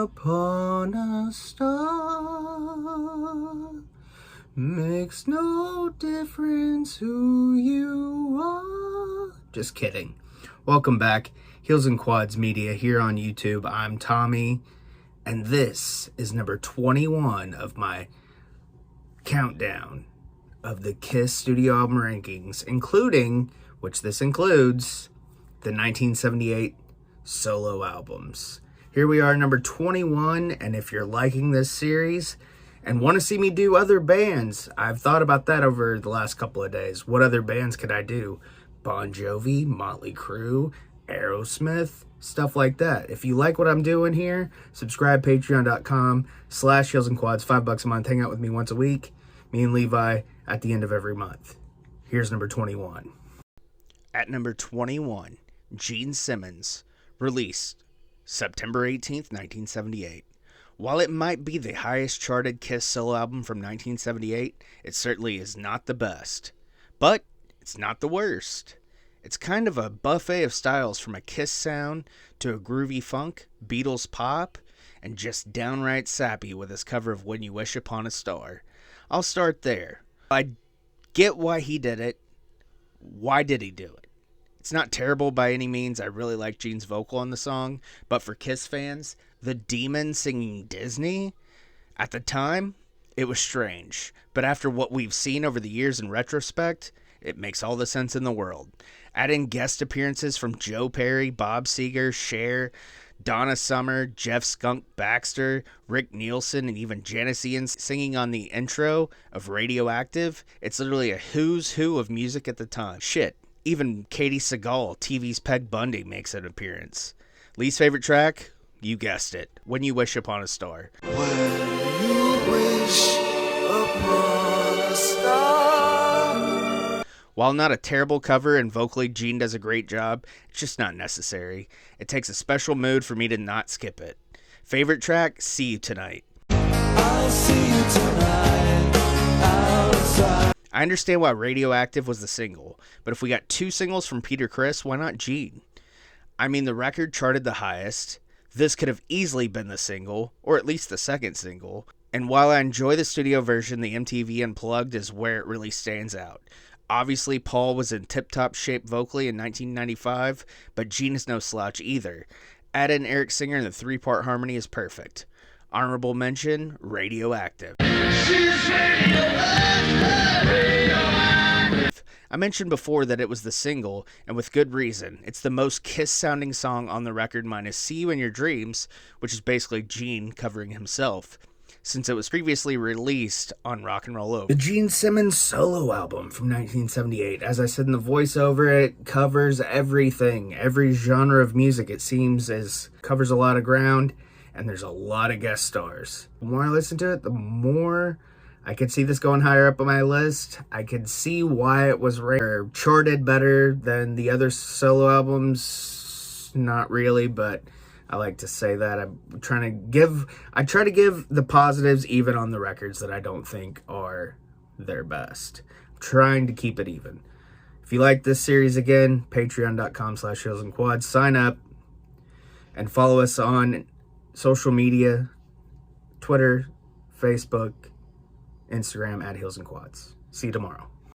upon a star. Makes no difference who you are. Just kidding. Welcome back. Heels and Quads Media here on YouTube. I'm Tommy, and this is number 21 of my countdown of the Kiss studio album rankings, including, which this includes, the 1978 solo albums. Here we are, number 21, and if you're liking this series and want to see me do other bands, I've thought about that over the last couple of days. What other bands could I do? Bon Jovi, Motley Crue, Aerosmith, stuff like that. If you like what I'm doing here, subscribe, patreon.com/Heels and Quads, $5 a month. Hang out with me once a week, me and Levi, at the end of every month. Here's number 21. At number 21, Gene Simmons, released September 18th, 1978. While it might be the highest charted Kiss solo album from 1978, it certainly is not the best. But it's not the worst. It's kind of a buffet of styles, from a Kiss sound to a groovy funk, Beatles pop, and just downright sappy with his cover of When You Wish Upon a Star. I'll start there. I get why he did it. Why did he do it? It's not terrible by any means. I really like Gene's vocal on the song, but for Kiss fans, the Demon singing Disney, at the time, it was strange. But after what we've seen over the years in retrospect, it makes all the sense in the world. Add in guest appearances from Joe Perry, Bob Seger, Cher, Donna Summer, Jeff Skunk Baxter, Rick Nielsen, and even Janis Ian singing on the intro of Radioactive. It's literally a who's who of music at the time. Shit, even Katie Seagal, TV's Peg Bundy, makes an appearance. Least favorite track? You guessed it. When You Wish Upon a Star. When you wish upon a star. While not a terrible cover and vocally Gene does a great job, it's just not necessary. It takes a special mood for me to not skip it. Favorite track? See You Tonight. I'll see you tonight outside. I understand why Radioactive was the single, but if we got two singles from Peter Criss, why not Gene? I mean, the record charted the highest. This could have easily been the single, or at least the second single. And while I enjoy the studio version, the MTV Unplugged is where it really stands out. Obviously, Paul was in tip-top shape vocally in 1995, but Gene is no slouch either. Add in Eric Singer and the three-part harmony is perfect. Honorable mention, Radioactive. She's radioactive. I mentioned before that it was the single, and with good reason. It's the most Kiss-sounding song on the record, minus See You in Your Dreams, which is basically Gene covering himself, since it was previously released on Rock and Roll Over. The Gene Simmons solo album from 1978. As I said in the voiceover, it covers everything, every genre of music. It seems covers a lot of ground, and there's a lot of guest stars. The more I listen to it, the more I could see this going higher up on my list. I could see why it was charted better than the other solo albums. Not really, but I like to say that. I try to give the positives even on the records that I don't think are their best. I'm trying to keep it even. If you like this series, again, patreon.com/Heels and Quads. Sign up and follow us on social media, Twitter, Facebook, Instagram, @Heels and Quads. See you tomorrow.